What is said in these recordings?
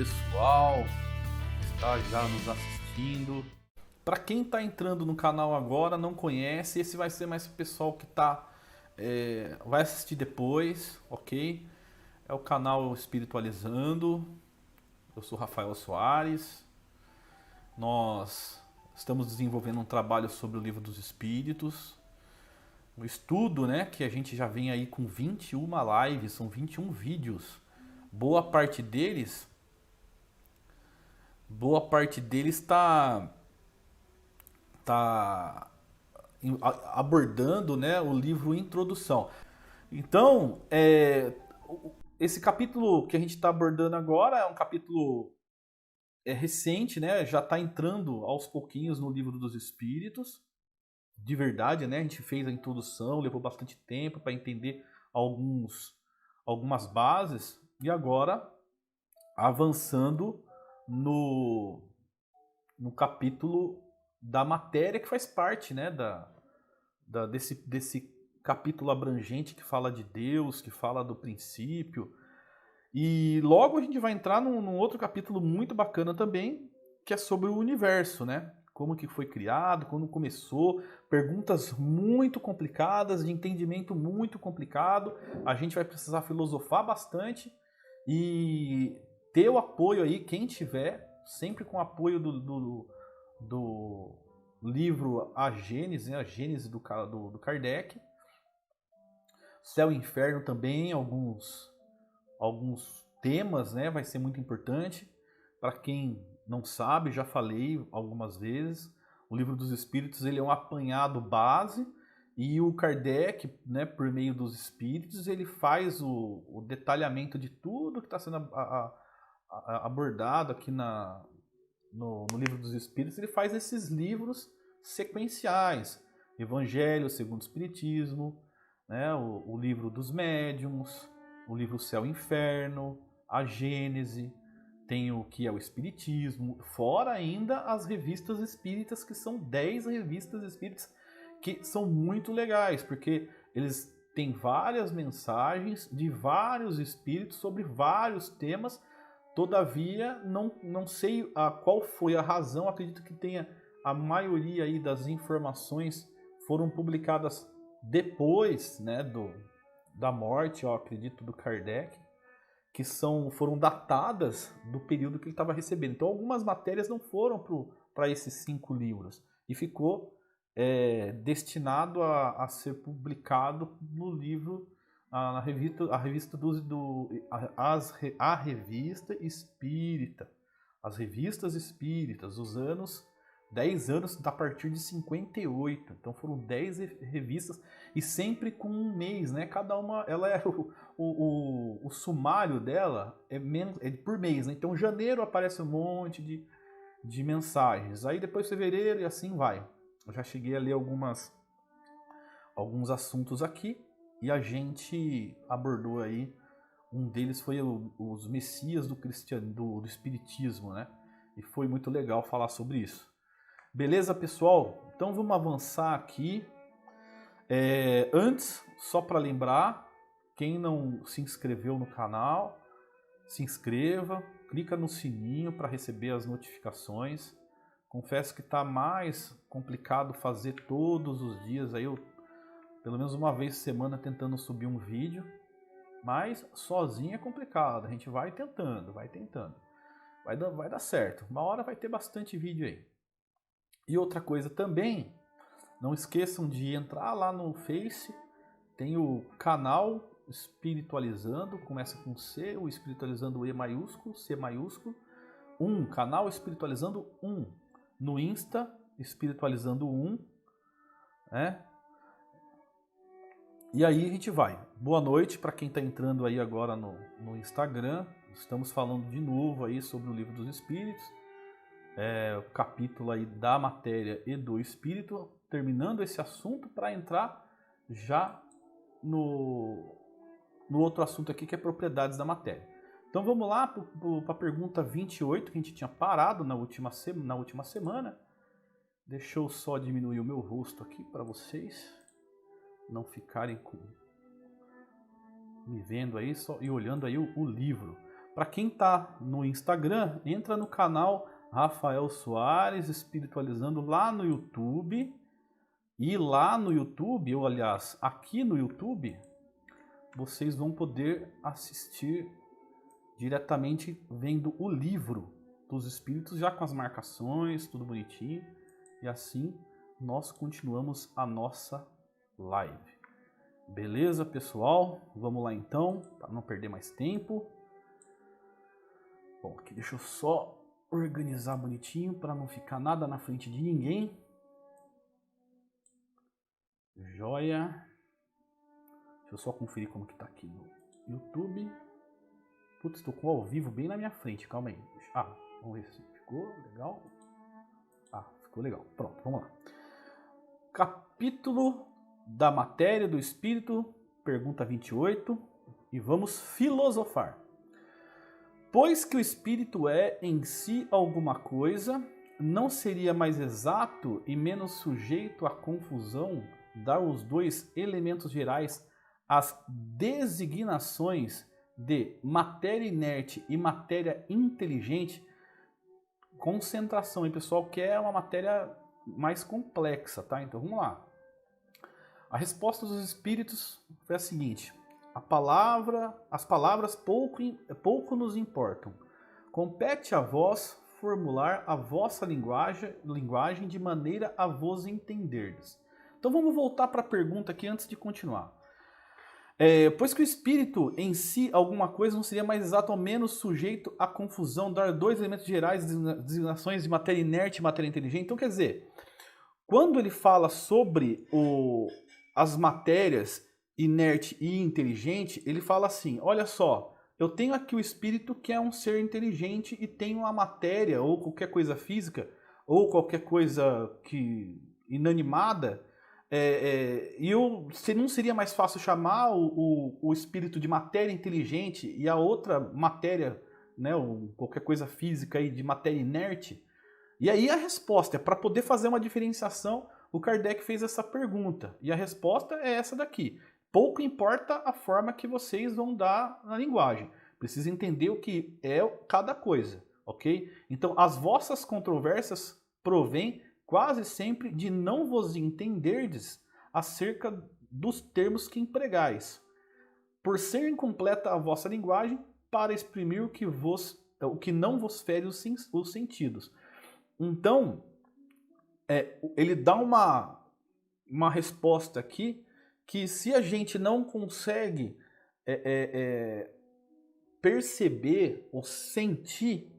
pessoal que está já nos assistindo. Para quem está entrando no canal agora, não conhece, esse vai ser mais o pessoal que vai assistir depois, ok? É o canal Espiritualizando. Eu sou Rafael Soares. Nós estamos desenvolvendo um trabalho sobre o Livro dos Espíritos. O estudo, né, que a gente já vem aí com 21 lives, são 21 vídeos. Boa parte deles está abordando, né, o livro Introdução. Então, esse capítulo que a gente está abordando agora é um capítulo recente, né? Já está entrando aos pouquinhos no Livro dos Espíritos, de verdade, né? A gente fez a introdução, levou bastante tempo para entender algumas bases, e agora avançando no capítulo da matéria que faz parte, né, desse capítulo abrangente que fala de Deus, que fala do princípio. E logo a gente vai entrar num outro capítulo muito bacana também, que é sobre o universo, né? Como que foi criado, quando começou, perguntas muito complicadas, de entendimento muito complicado. A gente vai precisar filosofar bastante e ter o apoio aí, quem tiver, sempre com o apoio do livro A Gênese, né? A Gênese do Kardec. Céu e Inferno também, alguns temas, né? Vai ser muito importante. Para quem não sabe, já falei algumas vezes, o Livro dos Espíritos ele é um apanhado base, e o Kardec, né, por meio dos Espíritos, ele faz o detalhamento de tudo que está sendo abordado aqui no Livro dos Espíritos. Ele faz esses livros sequenciais: Evangelho segundo o Espiritismo, né, o Livro dos Médiuns, o livro Céu e Inferno, a Gênese, tem o que é o Espiritismo, fora ainda as revistas espíritas, que são 10 revistas espíritas que são muito legais, porque eles têm várias mensagens de vários espíritos sobre vários temas. Todavia, não sei qual foi a razão, acredito que tenha a maioria aí das informações foram publicadas depois, né, da morte, eu acredito, do Kardec, que foram datadas do período que ele estava recebendo. Então, algumas matérias não foram para esses 5 livros e ficou destinado a ser publicado no livro, a revista a revista espírita, as revistas espíritas, os anos 10 anos a partir de 58. Então foram 10 revistas, e sempre com um mês, né? Cada uma, ela é o sumário dela é por mês, né? Então janeiro aparece um monte de mensagens, aí depois fevereiro e assim vai. Eu já cheguei a ler alguns assuntos aqui, e a gente abordou aí, um deles foi os Messias do Espiritismo, né? E foi muito legal falar sobre isso. Beleza, pessoal? Então vamos avançar aqui. Antes, só para lembrar, quem não se inscreveu no canal, se inscreva, clica no sininho para receber as notificações. Confesso que está mais complicado fazer todos os dias, aí pelo menos uma vez por semana tentando subir um vídeo, mas sozinho é complicado. A gente vai tentando, vai dar certo. Uma hora vai ter bastante vídeo aí. E outra coisa também, não esqueçam de entrar lá no Face, tem o canal Espiritualizando, começa com C, o Espiritualizando E maiúsculo, C maiúsculo, canal Espiritualizando 1, no Insta, Espiritualizando 1, né? E aí a gente vai. Boa noite para quem está entrando aí agora no Instagram. Estamos falando de novo aí sobre o Livro dos Espíritos, o capítulo aí da matéria e do espírito, terminando esse assunto para entrar já no outro assunto aqui, que é propriedades da matéria. Então vamos lá para a pergunta 28, que a gente tinha parado na última semana. Deixa eu só diminuir o meu rosto aqui para vocês não ficarem me vendo aí só e olhando aí o livro. Para quem está no Instagram, entra no canal Rafael Soares Espiritualizando lá no YouTube. E lá no YouTube, ou aliás, aqui no YouTube, vocês vão poder assistir diretamente vendo o livro dos Espíritos, já com as marcações, tudo bonitinho. E assim nós continuamos a nossa live. Beleza, pessoal? Vamos lá então, para não perder mais tempo. Bom, aqui deixa eu só organizar bonitinho para não ficar nada na frente de ninguém. Joia. Deixa eu só conferir como que tá aqui no YouTube. Putz, estou com o ao vivo bem na minha frente, calma aí. Vamos ver se ficou legal. Ficou legal. Pronto, vamos lá. Capítulo da matéria do espírito, pergunta 28, e vamos filosofar. Pois que o espírito é em si alguma coisa, não seria mais exato e menos sujeito à confusão dar os dois elementos gerais as designações de matéria inerte e matéria inteligente? Concentração, hein, pessoal, que é uma matéria mais complexa, tá? Então vamos lá. A resposta dos espíritos foi a seguinte: as palavras pouco nos importam. Compete a vós formular a vossa linguagem de maneira a vos entenderdes. Então vamos voltar para a pergunta aqui antes de continuar. Pois que o espírito em si alguma coisa não seria mais exato ou menos sujeito à confusão, dar dois elementos gerais, designações de matéria inerte e matéria inteligente. Então quer dizer, quando ele fala sobre as matérias inerte e inteligente, ele fala assim, olha só, eu tenho aqui o espírito que é um ser inteligente e tenho a matéria ou qualquer coisa física ou qualquer coisa inanimada. Não seria mais fácil chamar o espírito de matéria inteligente e a outra matéria, né, qualquer coisa física aí, de matéria inerte? E aí a resposta é, para poder fazer uma diferenciação, o Kardec fez essa pergunta. E a resposta é essa daqui. Pouco importa a forma que vocês vão dar na linguagem. Precisa entender o que é cada coisa, ok? Então as vossas controvérsias provêm quase sempre de não vos entenderdes acerca dos termos que empregais, por ser incompleta a vossa linguagem para exprimir o que não vos fere os sentidos. Então, ele dá uma resposta aqui que, se a gente não consegue perceber ou sentir,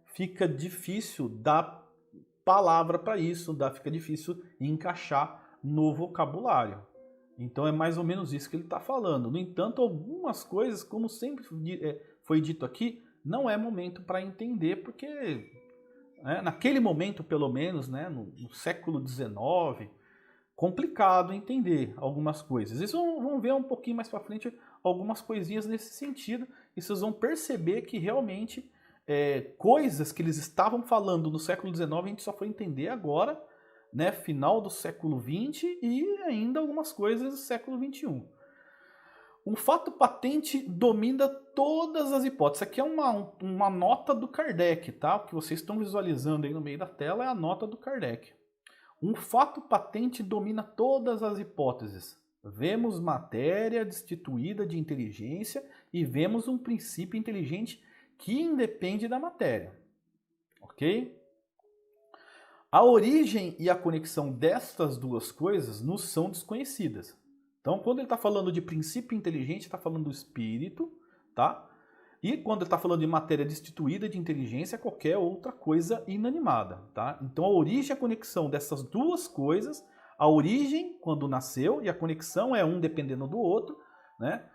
fica difícil dar palavra para isso, fica difícil encaixar no vocabulário. Então é mais ou menos isso que ele está falando. No entanto, algumas coisas, como sempre foi dito aqui, não é momento para entender, porque naquele momento, pelo menos, né, no século XIX, complicado entender algumas coisas. Isso vamos ver um pouquinho mais para frente algumas coisinhas nesse sentido, e vocês vão perceber que realmente coisas que eles estavam falando no século XIX a gente só foi entender agora, né, final do século XX e ainda algumas coisas do século XXI. Um fato patente domina todas as hipóteses. Aqui é uma nota do Kardec, tá? O que vocês estão visualizando aí no meio da tela é a nota do Kardec. Um fato patente domina todas as hipóteses. Vemos matéria destituída de inteligência e vemos um princípio inteligente que independe da matéria. Ok? A origem e a conexão destas duas coisas nos são desconhecidas. Então, quando ele está falando de princípio inteligente, está falando do espírito, tá? E quando ele está falando de matéria destituída de inteligência, é qualquer outra coisa inanimada, tá? Então, a origem e a conexão dessas duas coisas, a origem quando nasceu e a conexão é um dependendo do outro, né?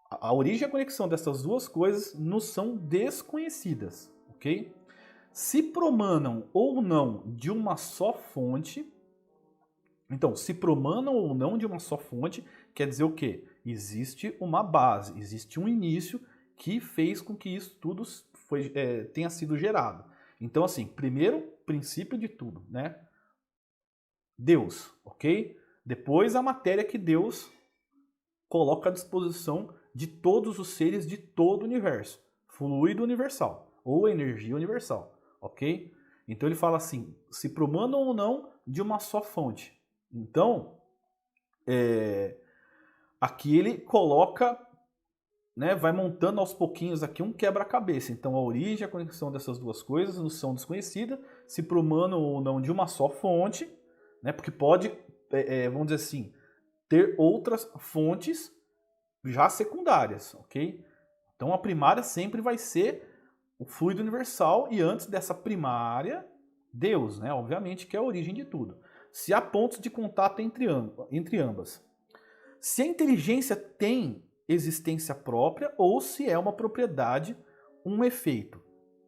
A origem e a conexão dessas duas coisas nos são desconhecidas, ok? Se promanam ou não de uma só fonte. Então, se promanam ou não de uma só fonte, quer dizer o quê? Existe uma base, existe um início que fez com que isso tudo tenha sido gerado. Então, assim, primeiro princípio de tudo, né? Deus, ok? Depois a matéria que Deus coloca à disposição de todos os seres de todo o universo. fluido universal, ou energia universal, ok? Então ele fala assim, se promanam ou não de uma só fonte. Então, aqui ele coloca, né, vai montando aos pouquinhos aqui um quebra-cabeça. Então a origem e a conexão dessas duas coisas não são desconhecidas, se promanam ou não de uma só fonte, né, porque pode, vamos dizer assim, ter outras fontes já secundárias, ok? Então a primária sempre vai ser o fluido universal e antes dessa primária, Deus, né? Obviamente que é a origem de tudo. Se há pontos de contato entre ambas. Se a inteligência tem existência própria ou se é uma propriedade, um efeito.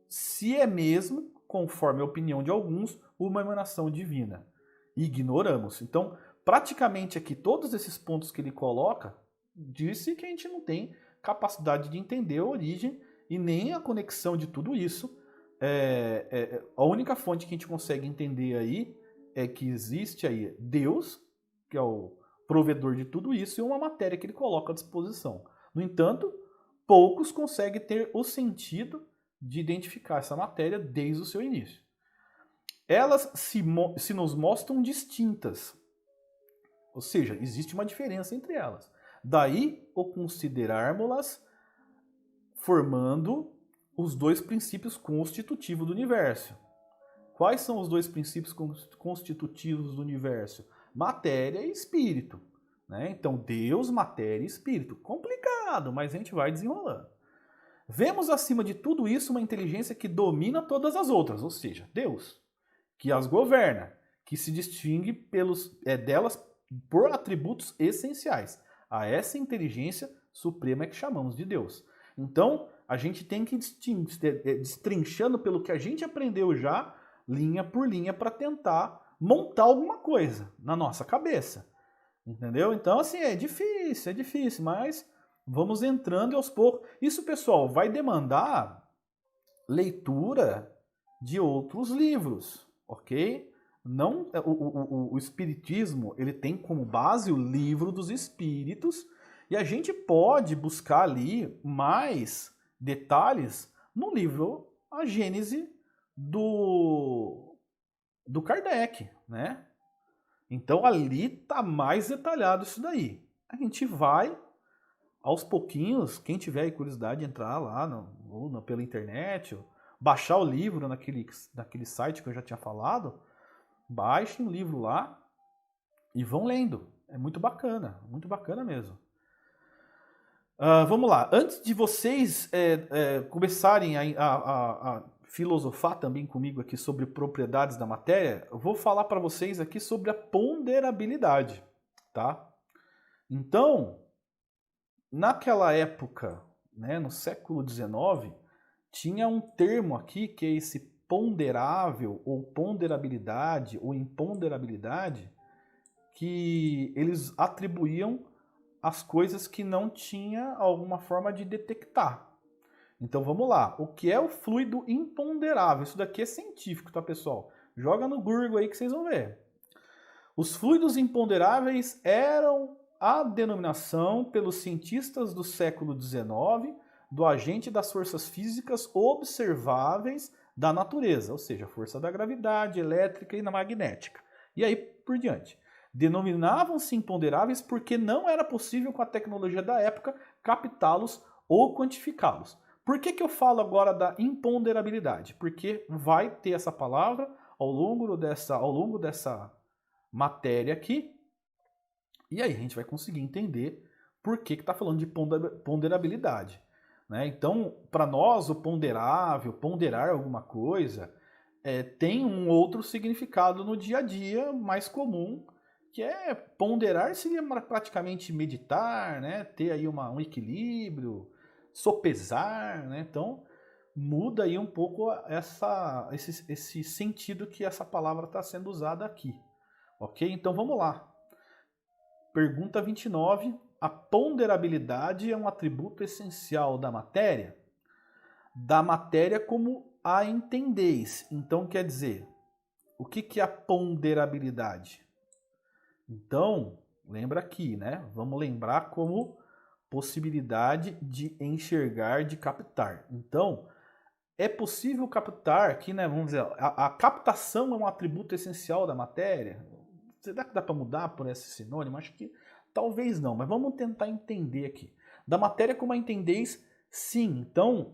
Se é mesmo, conforme a opinião de alguns, uma emanação divina. Ignoramos. Então, praticamente aqui todos esses pontos que ele coloca, disse que a gente não tem capacidade de entender a origem e nem a conexão de tudo isso. A única fonte que a gente consegue entender aí é que existe aí Deus, que é o provedor de tudo isso, e uma matéria que ele coloca à disposição. No entanto, poucos conseguem ter o sentido de identificar essa matéria desde o seu início. Elas se nos mostram distintas, ou seja, existe uma diferença entre elas. Daí o considerarmos-las formando os dois princípios constitutivos do universo. Quais são os dois princípios constitutivos do universo? Matéria e espírito. Né? Então, Deus, matéria e espírito. Complicado, mas a gente vai desenrolando. Vemos acima de tudo isso uma inteligência que domina todas as outras, ou seja, Deus, que as governa, que se distingue delas por atributos essenciais. A essa inteligência suprema é que chamamos de Deus. Então, a gente tem que destrinchando pelo que a gente aprendeu já, linha por linha, para tentar montar alguma coisa na nossa cabeça. Entendeu? Então, assim, é difícil, mas vamos entrando aos poucos. Isso, pessoal, vai demandar leitura de outros livros, ok? Não, o Espiritismo, ele tem como base o Livro dos Espíritos, e a gente pode buscar ali mais detalhes no livro A Gênese do Kardec, né? Então ali está mais detalhado isso daí. A gente vai aos pouquinhos, quem tiver curiosidade, entrar lá pela internet, baixar o livro naquele site que eu já tinha falado, baixem o livro lá e vão lendo. É muito bacana mesmo. Vamos lá, antes de vocês começarem a filosofar também comigo aqui sobre propriedades da matéria, eu vou falar para vocês aqui sobre a ponderabilidade, tá? Então, naquela época, né, no século XIX, tinha um termo aqui que é esse ponderável, ou ponderabilidade, ou imponderabilidade, que eles atribuíam as coisas que não tinha alguma forma de detectar. Então vamos lá, o que é o fluido imponderável? Isso daqui é científico, tá, pessoal? Joga no Google aí que vocês vão ver. Os fluidos imponderáveis eram a denominação pelos cientistas do século XIX do agente das forças físicas observáveis da natureza, ou seja, a força da gravidade, elétrica e magnética. E aí por diante. Denominavam-se imponderáveis porque não era possível com a tecnologia da época captá-los ou quantificá-los. Por que eu falo agora da imponderabilidade? Porque vai ter essa palavra ao longo dessa matéria aqui, e aí a gente vai conseguir entender por que está falando de ponderabilidade. Né? Então, para nós, o ponderável, ponderar alguma coisa, tem um outro significado no dia a dia mais comum, que é ponderar seria praticamente meditar, né? Ter aí um equilíbrio, sopesar, né? Então muda aí um pouco esse sentido que essa palavra está sendo usada aqui, ok? Então vamos lá. Pergunta 29. A ponderabilidade é um atributo essencial da matéria? Da matéria como a entendeis. Então quer dizer, o que é a ponderabilidade? Então, lembra aqui, né? Vamos lembrar como possibilidade de enxergar, de captar. Então, é possível captar aqui, né? Vamos dizer, a captação é um atributo essencial da matéria. Será que dá para mudar por esse sinônimo? Acho que talvez não, mas vamos tentar entender aqui. Da matéria como a entendeis, sim. Então,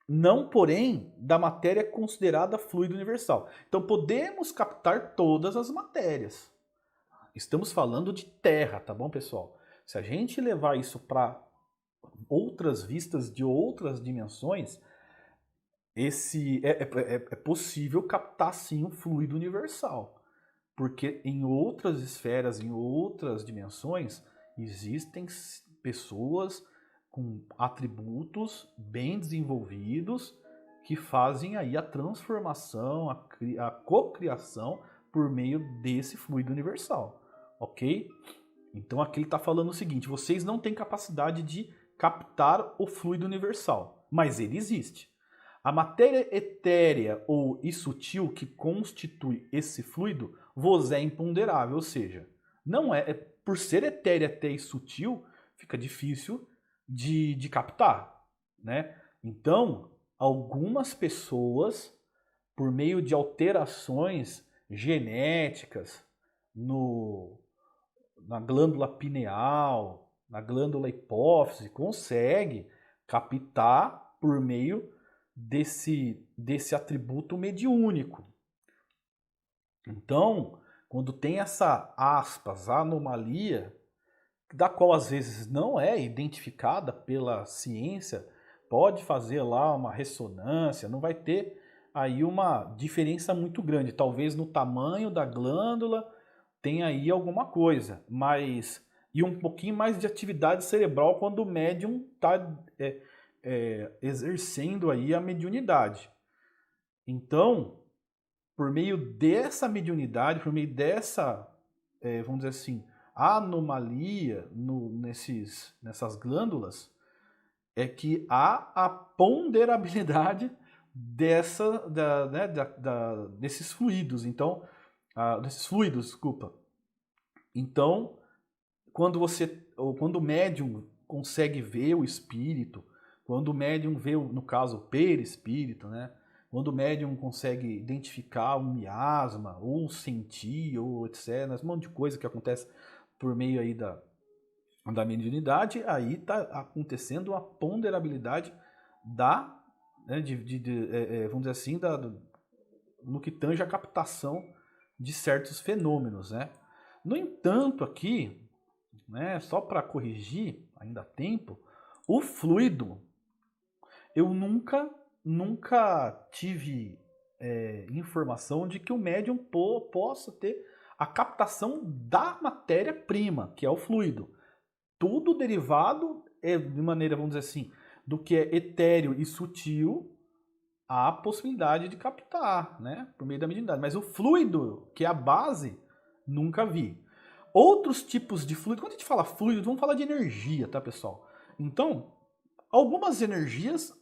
não, porém, da matéria considerada fluido universal. Então, podemos captar todas as matérias. Estamos falando de terra, tá bom, pessoal? Se a gente levar isso para outras vistas de outras dimensões, é possível captar sim um fluido universal. Porque em outras esferas, em outras dimensões, existem pessoas com atributos bem desenvolvidos que fazem aí a transformação, a cocriação por meio desse fluido universal, ok? Então aqui ele está falando o seguinte, vocês não têm capacidade de captar o fluido universal, mas ele existe. A matéria etérea ou e sutil que constitui esse fluido vos é imponderável, ou seja, não por ser etérea até e sutil, fica difícil de captar, né? Então, algumas pessoas, por meio de alterações genéticas na glândula pineal, na glândula hipófise, consegue captar por meio desse atributo mediúnico. Então, quando tem essa, aspas, anomalia, da qual às vezes não é identificada pela ciência, pode fazer lá uma ressonância, não vai ter aí uma diferença muito grande. Talvez no tamanho da glândula tenha aí alguma coisa, mas e um pouquinho mais de atividade cerebral quando o médium está exercendo aí a mediunidade. Então, por meio dessa mediunidade, por meio dessa, vamos dizer assim, anomalia nessas glândulas, é que há a ponderabilidade desses fluidos. Então, desses fluidos, desculpa. Então, quando o médium consegue ver o espírito, quando o médium vê, no caso, o perispírito, né? Quando o médium consegue identificar um miasma, ou sentir, ou etc., um monte de coisa que acontece por meio aí da mediunidade, aí está acontecendo uma ponderabilidade vamos dizer assim, no que tange a captação de certos fenômenos, né? No entanto, aqui, né, só para corrigir, ainda há tempo, o fluido, eu nunca tive informação de que o médium possa ter a captação da matéria-prima, que é o fluido. Tudo derivado, de maneira, vamos dizer assim, do que é etéreo e sutil, há a possibilidade de captar, né, por meio da mediunidade. Mas o fluido, que é a base, nunca vi. Outros tipos de fluido, quando a gente fala fluido, vamos falar de energia, tá, pessoal? Então, algumas energias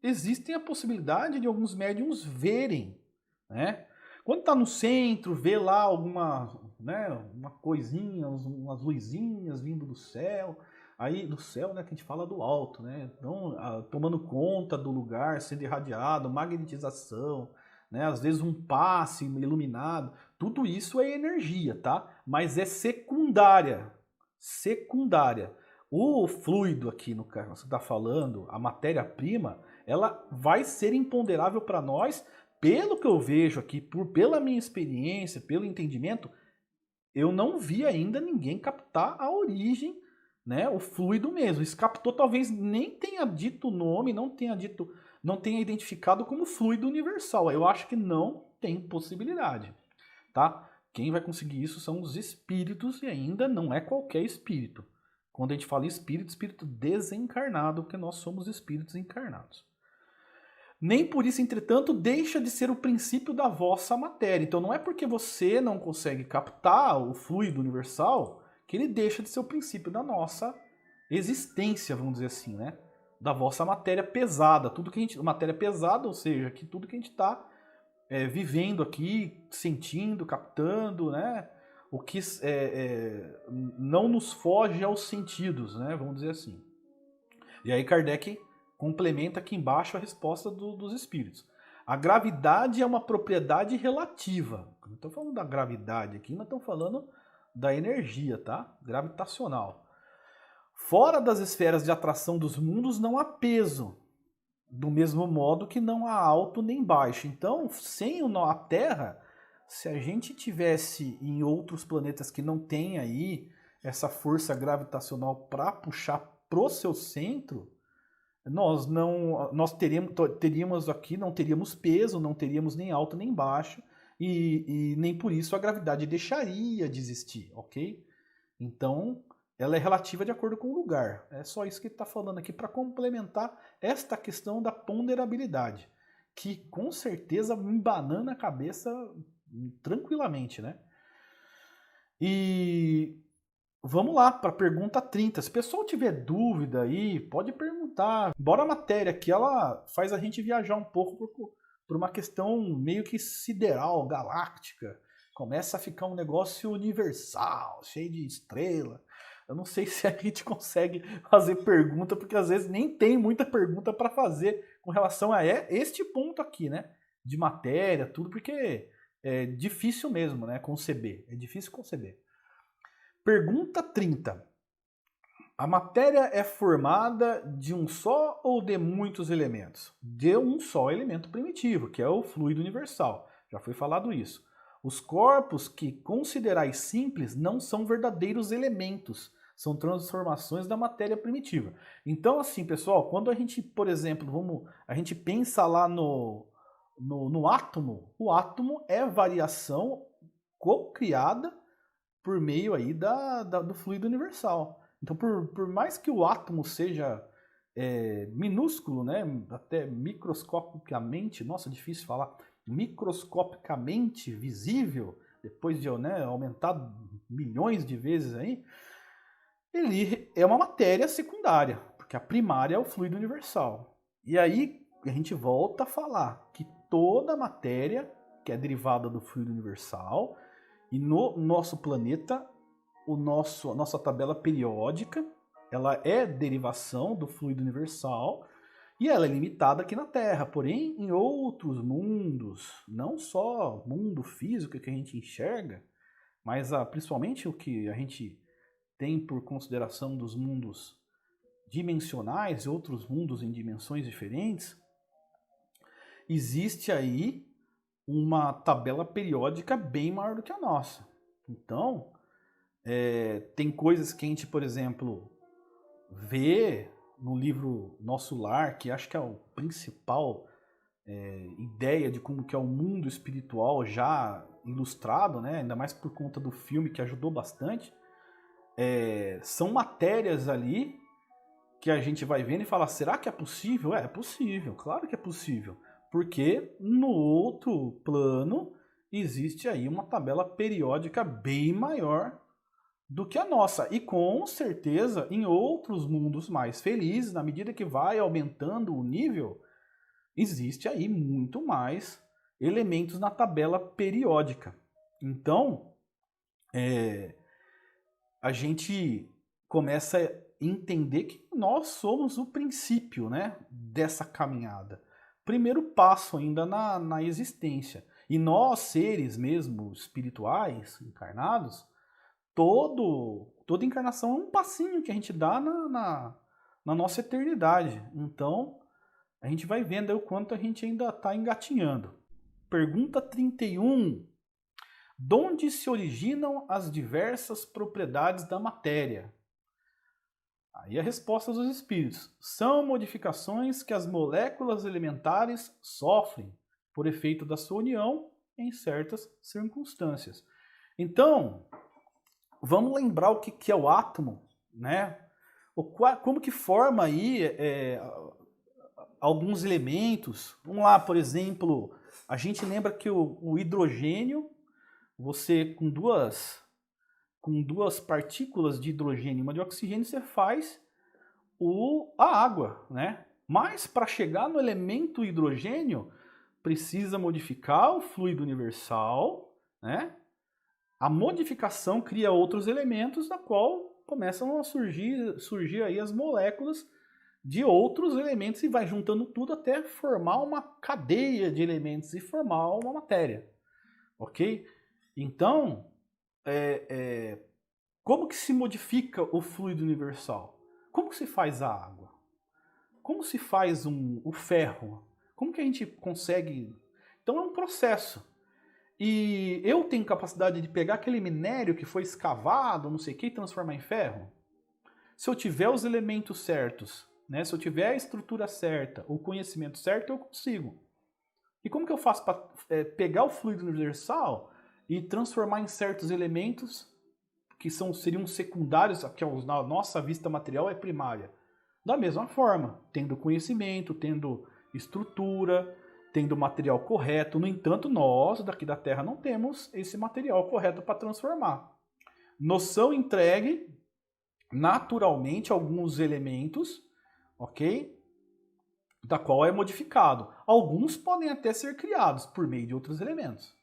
existem a possibilidade de alguns médiums verem, né? Quando está no centro, vê lá alguma, né, uma coisinha, umas luzinhas vindo do céu, aí do céu, né, que a gente fala do alto, né? Então, tomando conta do lugar, sendo irradiado, magnetização, né? Às vezes um passe iluminado, tudo isso é energia, tá? Mas é secundária, secundária. O fluido aqui no que você está falando, a matéria-prima, ela vai ser imponderável para nós, pelo que eu vejo aqui, pela minha experiência, pelo entendimento, eu não vi ainda ninguém captar a origem, né, o fluido mesmo. Isso captou, talvez nem tenha dito o nome, não tenha identificado como fluido universal. Eu acho que não tem possibilidade, tá? Quem vai conseguir isso são os espíritos e ainda não é qualquer espírito. Quando a gente fala espírito, espírito desencarnado, porque nós somos espíritos encarnados. Nem por isso, entretanto, deixa de ser o princípio da vossa matéria. Então não é porque você não consegue captar o fluido universal que ele deixa de ser o princípio da nossa existência, vamos dizer assim, né? Da vossa matéria pesada. Tudo que a gente, matéria pesada, ou seja, que tudo que a gente está vivendo aqui, sentindo, captando, né? o que não nos foge aos sentidos, né? Vamos dizer assim. E aí Kardec complementa aqui embaixo a resposta dos espíritos. A gravidade é uma propriedade relativa. Não estou falando da gravidade aqui, nós estamos falando da energia, tá? Gravitacional. Fora das esferas de atração dos mundos não há peso, do mesmo modo que não há alto nem baixo. Então, sem a Terra, se a gente tivesse em outros planetas que não tem aí essa força gravitacional para puxar pro seu centro, nós teríamos aqui, não teríamos peso, não teríamos nem alto nem baixo, e nem por isso a gravidade deixaria de existir, ok? Então, ela é relativa de acordo com o lugar. É só isso que ele está falando aqui para complementar esta questão da ponderabilidade, que com certeza me banana a cabeça tranquilamente, né? E vamos lá para a pergunta 30. Se o pessoal tiver dúvida aí, pode perguntar. Embora a matéria aqui ela faz a gente viajar um pouco por uma questão meio que sideral, galáctica. Começa a ficar um negócio universal, cheio de estrela. Eu não sei se a gente consegue fazer pergunta, porque às vezes nem tem muita pergunta para fazer com relação a este ponto aqui, né? De matéria, tudo, porque é difícil mesmo, né? Conceber. É difícil conceber. Pergunta 30. A matéria é formada de um só ou de muitos elementos? De um só elemento primitivo, que é o fluido universal. Já foi falado isso. Os corpos que considerais simples não são verdadeiros elementos, são transformações da matéria primitiva. Então, assim, pessoal, quando a gente, por exemplo, a gente pensa lá no átomo, o átomo é variação co-criada por meio aí do fluido universal. Então, por mais que o átomo seja minúsculo, né, até microscopicamente, nossa, difícil falar, microscopicamente visível, depois de aumentar milhões de vezes aí, ele é uma matéria secundária, porque a primária é o fluido universal. E aí a gente volta a falar que toda matéria que é derivada do fluido universal, e no nosso planeta, a nossa tabela periódica, ela é derivação do fluido universal e ela é limitada aqui na Terra. Porém, em outros mundos, não só mundo físico que a gente enxerga, mas principalmente o que a gente tem por consideração dos mundos dimensionais e outros mundos em dimensões diferentes, existe aí uma tabela periódica bem maior do que a nossa. Então, tem coisas que a gente, por exemplo, vê no livro Nosso Lar, que acho que é a principal ideia de como que é o mundo espiritual já ilustrado, né? Ainda mais por conta do filme que ajudou bastante. São matérias ali que a gente vai vendo e fala, será que é possível? É possível, claro que é possível. Porque no outro plano existe aí uma tabela periódica bem maior do que a nossa. E com certeza em outros mundos mais felizes, na medida que vai aumentando o nível, existe aí muito mais elementos na tabela periódica. Então, a gente começa a entender que nós somos o princípio, né, dessa caminhada. Primeiro passo ainda na existência. E nós, seres mesmo espirituais, encarnados, toda encarnação é um passinho que a gente dá na nossa eternidade. Então, a gente vai vendo aí o quanto a gente ainda está engatinhando. Pergunta 31. De onde se originam as diversas propriedades da matéria? Aí a resposta dos espíritos. São modificações que as moléculas elementares sofrem por efeito da sua união em certas circunstâncias. Então, vamos lembrar o que é o átomo, né? Como que forma aí alguns elementos. Vamos lá, por exemplo, a gente lembra que o hidrogênio, você com duas partículas de hidrogênio e uma de oxigênio, você faz a água, né? Mas para chegar no elemento hidrogênio, precisa modificar o fluido universal, né? A modificação cria outros elementos, da qual começam a surgir aí as moléculas de outros elementos e vai juntando tudo até formar uma cadeia de elementos e formar uma matéria, ok? Então, como que se modifica o fluido universal? Como que se faz a água? Como se faz o ferro? Como que a gente consegue... Então é um processo. E eu tenho capacidade de pegar aquele minério que foi escavado, não sei o que, e transformar em ferro? Se eu tiver os elementos certos, né? Se eu tiver a estrutura certa, o conhecimento certo, eu consigo. E como que eu faço para pegar o fluido universal e transformar em certos elementos que seriam secundários, que a nossa vista material é primária? Da mesma forma, tendo conhecimento, tendo estrutura, tendo material correto. No entanto, nós daqui da Terra não temos esse material correto para transformar. Nos são entregue naturalmente alguns elementos, ok? Da qual é modificado. Alguns podem até ser criados por meio de outros elementos.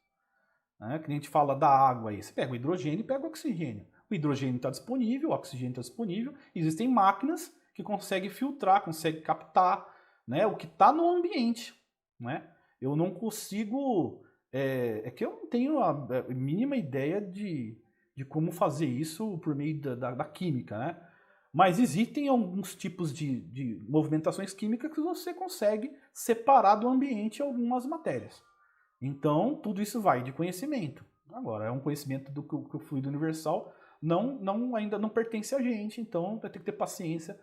Né? Que a gente fala da água aí. Você pega o hidrogênio e pega o oxigênio. O hidrogênio está disponível, o oxigênio está disponível. Existem máquinas que conseguem filtrar, conseguem captar, né, o que está no ambiente. Né? Eu não consigo... É que eu não tenho a mínima ideia de como fazer isso por meio da química, né? Mas existem alguns tipos de movimentações químicas que você consegue separar do ambiente algumas matérias. Então, tudo isso vai de conhecimento. Agora, é um conhecimento do que o fluido universal ainda não pertence a gente, então vai ter que ter paciência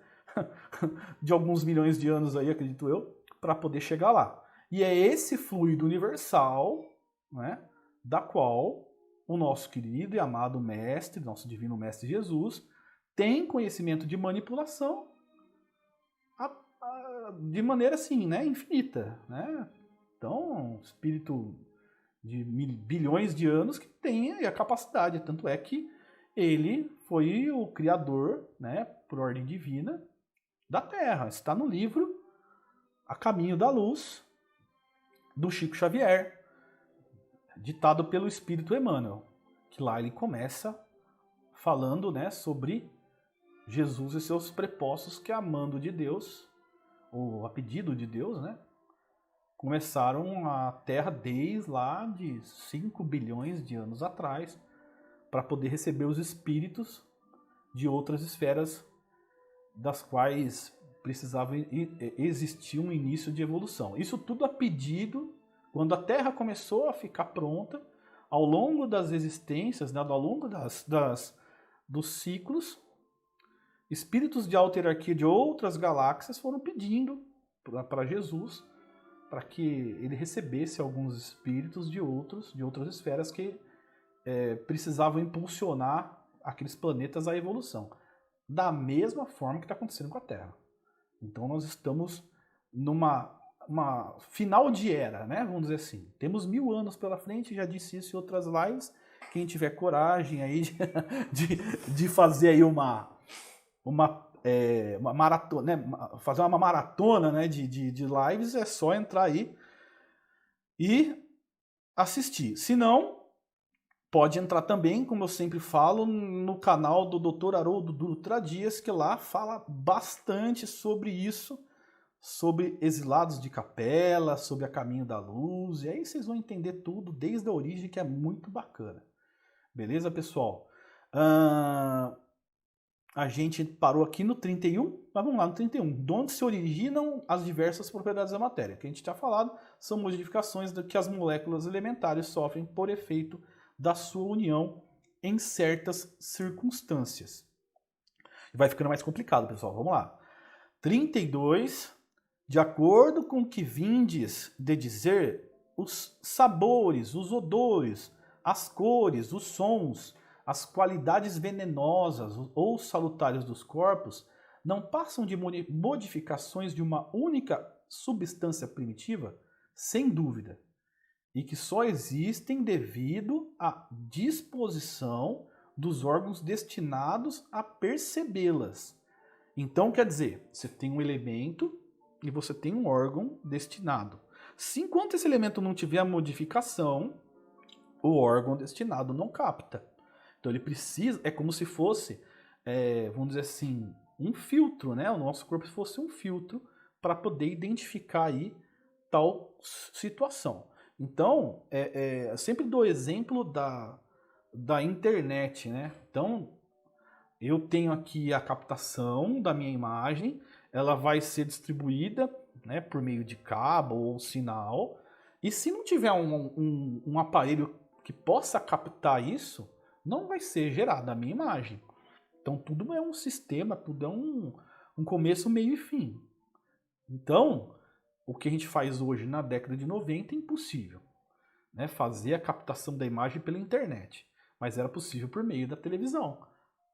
de alguns milhões de anos aí, acredito eu, para poder chegar lá. E é esse fluido universal, né, da qual o nosso querido e amado mestre, nosso divino mestre Jesus, tem conhecimento de manipulação de maneira assim, né, infinita, né? Então, um espírito de bilhões de anos que tem a capacidade, tanto é que ele foi o criador, né, por ordem divina, da Terra. Está no livro A Caminho da Luz, do Chico Xavier, ditado pelo Espírito Emmanuel, que lá ele começa falando, né, sobre Jesus e seus prepostos que, a mando de Deus, ou a pedido de Deus, né, começaram a Terra desde lá de 5 bilhões de anos atrás, para poder receber os espíritos de outras esferas das quais precisava existir um início de evolução. Isso tudo a pedido, quando a Terra começou a ficar pronta, ao longo das existências, né, ao longo dos ciclos, espíritos de alta hierarquia de outras galáxias foram pedindo para Jesus para que ele recebesse alguns espíritos de outras esferas que precisavam impulsionar aqueles planetas à evolução. Da mesma forma que está acontecendo com a Terra. Então nós estamos numa final de era, né? Vamos dizer assim. Temos 1000 anos pela frente, já disse isso em outras lives. Quem tiver coragem aí de fazer aí uma maratona, né? Fazer uma maratona, né, de lives, é só entrar aí e assistir. Se não, pode entrar também, como eu sempre falo, no canal do Dr. Haroldo Dutra Dias, que lá fala bastante sobre isso, sobre exilados de capela, sobre a Caminho da Luz, e aí vocês vão entender tudo desde a origem, que é muito bacana. Beleza, pessoal? A gente parou aqui no 31, mas vamos lá no 31. De onde se originam as diversas propriedades da matéria? Que a gente tinha falado, são modificações que as moléculas elementares sofrem por efeito da sua união em certas circunstâncias. Vai ficando mais complicado, pessoal. Vamos lá. 32. De acordo com o que vindes de dizer, os sabores, os odores, as cores, os sons, as qualidades venenosas ou salutares dos corpos não passam de modificações de uma única substância primitiva? Sem dúvida. E que só existem devido à disposição dos órgãos destinados a percebê-las. Então, quer dizer, você tem um elemento e você tem um órgão destinado. Se enquanto esse elemento não tiver a modificação, o órgão destinado não capta. Então ele precisa, é como se fosse, vamos dizer assim, um filtro, né? O nosso corpo fosse um filtro para poder identificar aí tal situação. Então, eu sempre dou exemplo da internet, né? Então, eu tenho aqui a captação da minha imagem, ela vai ser distribuída, né, por meio de cabo ou sinal, e se não tiver um aparelho que possa captar isso, não vai ser gerada a minha imagem. Então tudo é um sistema, tudo é um começo, meio e fim. Então, o que a gente faz hoje na década de 90 é impossível, né? Fazer a captação da imagem pela internet, mas era possível por meio da televisão,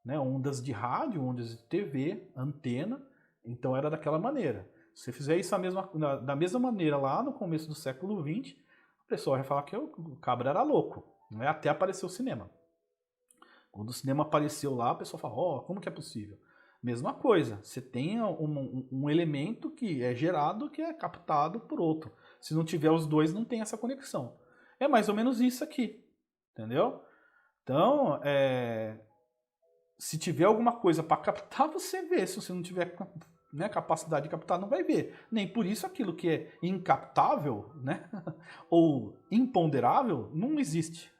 né? Ondas de rádio, ondas de TV, antena, então era daquela maneira. Se você fizer isso da mesma maneira lá no começo do século XX, o pessoal vai falar que o cabra era louco, né? Até apareceu o cinema. Quando o cinema apareceu lá, o pessoal fala, como que é possível? Mesma coisa, você tem um elemento que é gerado, que é captado por outro. Se não tiver os dois, não tem essa conexão. É mais ou menos isso aqui, entendeu? Então, se tiver alguma coisa para captar, você vê. Se você não tiver, né, capacidade de captar, não vai ver. Nem por isso aquilo que é incaptável, né, ou imponderável, não existe.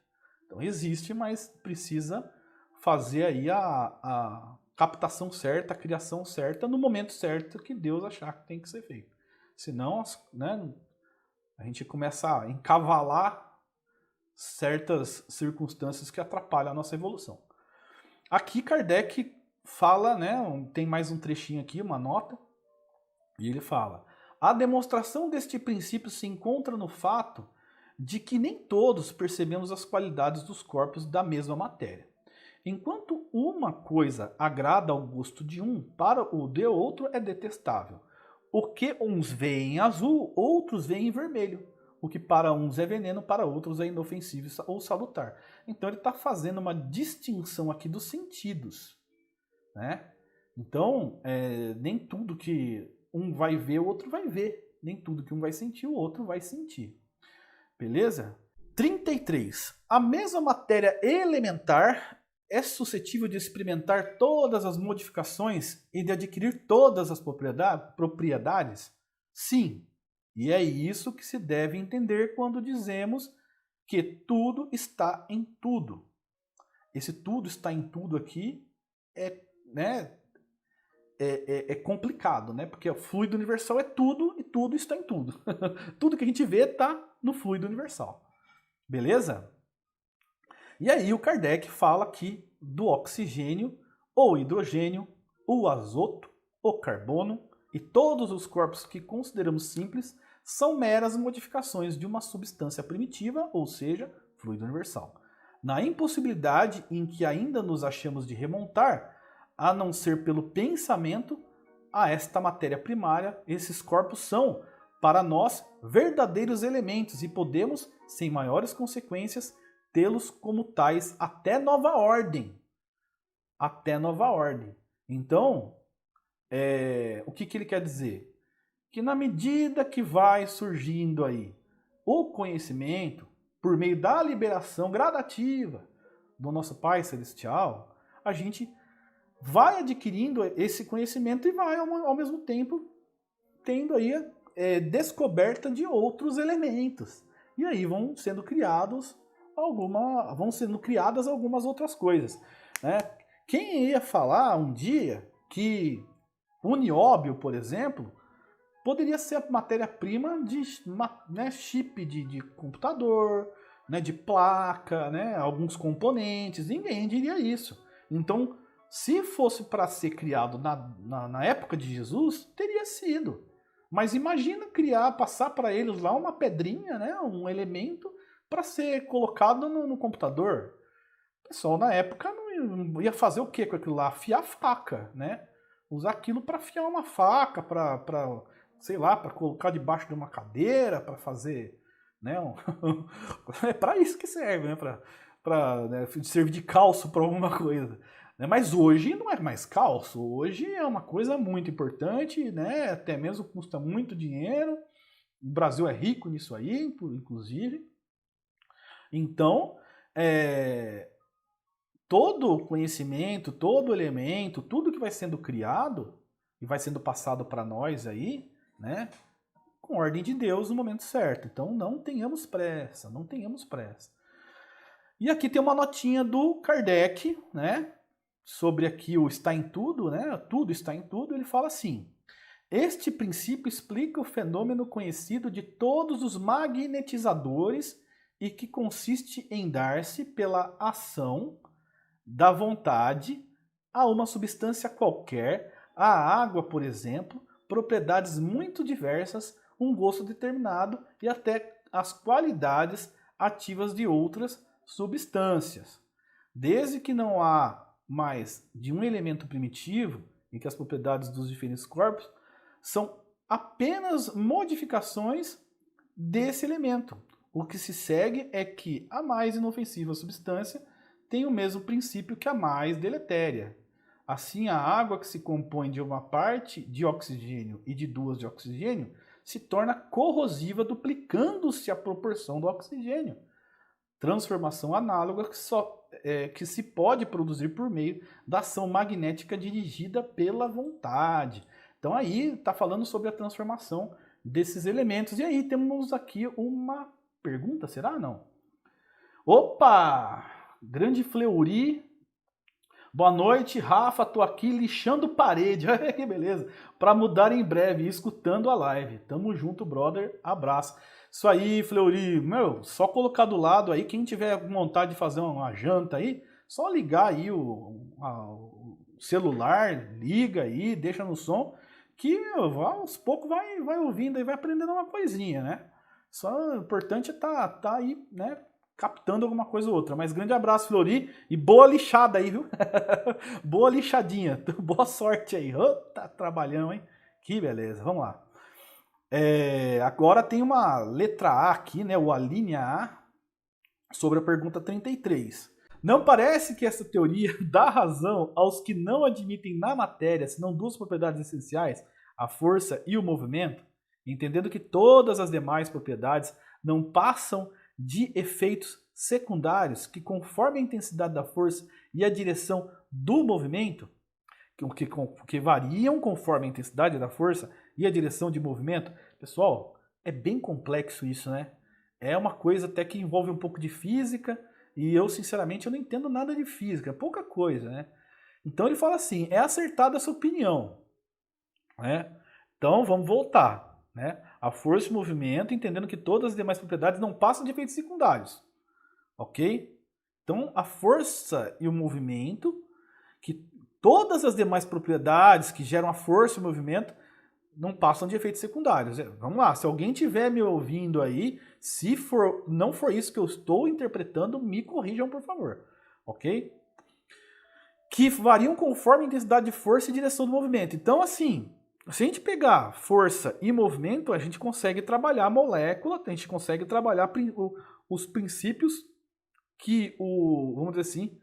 Então existe, mas precisa fazer aí a captação certa, a criação certa, no momento certo que Deus achar que tem que ser feito. Senão, né, a gente começa a encavalar certas circunstâncias que atrapalham a nossa evolução. Aqui Kardec fala, né, tem mais um trechinho aqui, uma nota, e ele fala: a demonstração deste princípio se encontra no fato de que nem todos percebemos as qualidades dos corpos da mesma matéria. Enquanto uma coisa agrada ao gosto de um, para o de outro é detestável. O que uns veem em azul, outros veem em vermelho. O que para uns é veneno, para outros é inofensivo ou salutar. Então ele está fazendo uma distinção aqui dos sentidos, né? Então, nem tudo que um vai ver, o outro vai ver. Nem tudo que um vai sentir, o outro vai sentir. Beleza? 33. A mesma matéria elementar é suscetível de experimentar todas as modificações e de adquirir todas as propriedades? Sim. E é isso que se deve entender quando dizemos que tudo está em tudo. Esse tudo está em tudo aqui né, é complicado, né? Porque o fluido universal é tudo e tudo está em tudo. Tudo que a gente vê está no fluido universal. Beleza? E aí o Kardec fala aqui do oxigênio, o hidrogênio, o azoto, o carbono e todos os corpos que consideramos simples são meras modificações de uma substância primitiva, ou seja, fluido universal. Na impossibilidade em que ainda nos achamos de remontar, a não ser pelo pensamento, a esta matéria primária, esses corpos são, para nós, verdadeiros elementos e podemos, sem maiores consequências, tê-los como tais até nova ordem. Até nova ordem. Então, o que ele quer dizer? Que na medida que vai surgindo aí o conhecimento, por meio da liberação gradativa do nosso Pai Celestial, a gente vai adquirindo esse conhecimento e vai, ao mesmo tempo, tendo aí descoberta de outros elementos. E aí vão sendo criadas algumas outras coisas, né? Quem ia falar um dia que o nióbio, por exemplo, poderia ser a matéria-prima de, né, chip de computador, né, de placa, né, alguns componentes, ninguém diria isso. Então, se fosse para ser criado na época de Jesus, teria sido. Mas imagina passar para eles lá uma pedrinha, né, um elemento, para ser colocado no computador. O pessoal na época não ia fazer o que com aquilo lá? Afiar faca, né? Usar aquilo para afiar uma faca, para sei lá, para colocar debaixo de uma cadeira, para fazer, né? É para isso que serve, né? Para né, servir de calço para alguma coisa. Né? Mas hoje não é mais calço, hoje é uma coisa muito importante, né? Até mesmo custa muito dinheiro. O Brasil é rico nisso aí, inclusive. Então, todo conhecimento, todo elemento, tudo que vai sendo criado e vai sendo passado para nós aí, né, com ordem de Deus no momento certo. Então não tenhamos pressa, não tenhamos pressa. E aqui tem uma notinha do Kardec, né, sobre aqui o está em tudo, né, tudo está em tudo. Ele fala assim: este princípio explica o fenômeno conhecido de todos os magnetizadores e que consiste em dar-se pela ação da vontade a uma substância qualquer, a água, por exemplo, propriedades muito diversas, um gosto determinado e até as qualidades ativas de outras substâncias. Desde que não há mais de um elemento primitivo em que as propriedades dos diferentes corpos são apenas modificações desse elemento. O que se segue é que a mais inofensiva substância tem o mesmo princípio que a mais deletéria. Assim, a água que se compõe de uma parte de oxigênio e de duas de oxigênio se torna corrosiva, duplicando-se a proporção do oxigênio. Transformação análoga que se pode produzir por meio da ação magnética dirigida pela vontade. Então aí está falando sobre a transformação desses elementos. E aí temos aqui uma pergunta, será? Não? Opa! Grande Fleury. Boa noite, Rafa. Tô aqui lixando parede. Que beleza. Para mudar em breve, escutando a live. Tamo junto, brother. Abraço. Isso aí, Fleury. Meu, só colocar do lado aí. Quem tiver vontade de fazer uma janta aí, só ligar aí o celular, liga aí, deixa no som, que aos poucos vai ouvindo e vai aprendendo uma coisinha, né? Só o importante é tá aí, né? Captando alguma coisa ou outra. Mas grande abraço, Fleury, e boa lixada aí, viu? Boa lixadinha. Boa sorte aí. Oh, tá trabalhando, hein? Que beleza. Vamos lá. Agora tem uma letra A aqui, né? A linha A, sobre a pergunta 33. Não parece que essa teoria dá razão aos que não admitem na matéria, senão duas propriedades essenciais, a força e o movimento, entendendo que todas as demais propriedades não passam de efeitos secundários que, conforme a intensidade da força e a direção do movimento, que variam conforme a intensidade da força e a direção de movimento. Pessoal, é bem complexo isso, né? É uma coisa até que envolve um pouco de física, e eu, sinceramente, eu não entendo nada de física, é pouca coisa, né? Então ele fala assim, é acertada essa opinião, né? Então vamos voltar, né? A força e o movimento, entendendo que todas as demais propriedades não passam de efeitos secundários, ok? Então a força e o movimento, que todas as demais propriedades que geram a força e o movimento não passam de efeitos secundários. Vamos lá, se alguém estiver me ouvindo aí, se não for isso que eu estou interpretando, me corrijam, por favor, ok? Que variam conforme a intensidade de força e direção do movimento. Então, assim, se a gente pegar força e movimento, a gente consegue trabalhar a molécula, a gente consegue trabalhar os princípios que vamos dizer assim,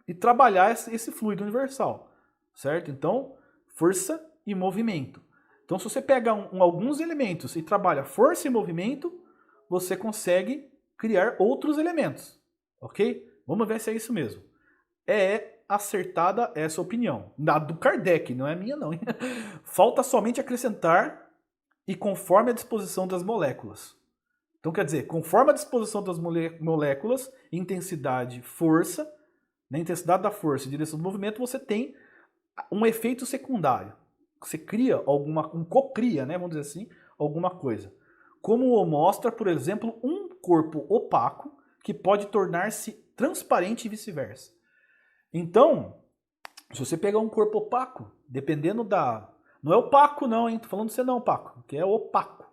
e trabalhar esse fluido universal, certo? Então, força e movimento. Então, se você pega alguns elementos e trabalha força e movimento, você consegue criar outros elementos, ok? Vamos ver se é isso mesmo. É acertada essa opinião. Do Kardec, não é minha não. Hein? Falta somente acrescentar e conforme a disposição das moléculas. Então, quer dizer, conforme a disposição das moléculas, intensidade, força, na intensidade da força e direção do movimento, você tem um efeito secundário. Você cria cocria, né, vamos dizer assim, alguma coisa. Como mostra, por exemplo, um corpo opaco que pode tornar-se transparente e vice-versa. Então, se você pegar um corpo opaco, dependendo da... Não é opaco não, hein? Tô falando de você não, opaco, que é opaco.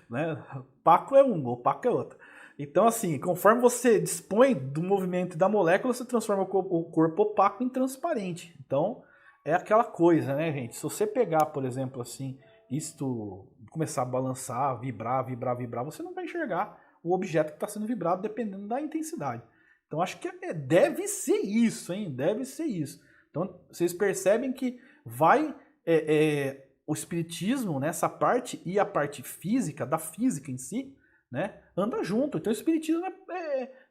Né? Opaco é um, opaco é outro. Então, assim, conforme você dispõe do movimento da molécula, você transforma o corpo opaco em transparente. Então, é aquela coisa, né, gente? Se você pegar, por exemplo, assim, isto começar a balançar, vibrar, você não vai enxergar o objeto que está sendo vibrado dependendo da intensidade. Então, acho que deve ser isso, hein? Deve ser isso. Então, vocês percebem que o espiritismo nessa parte e a parte física, da física em si, né? Anda junto. Então o espiritismo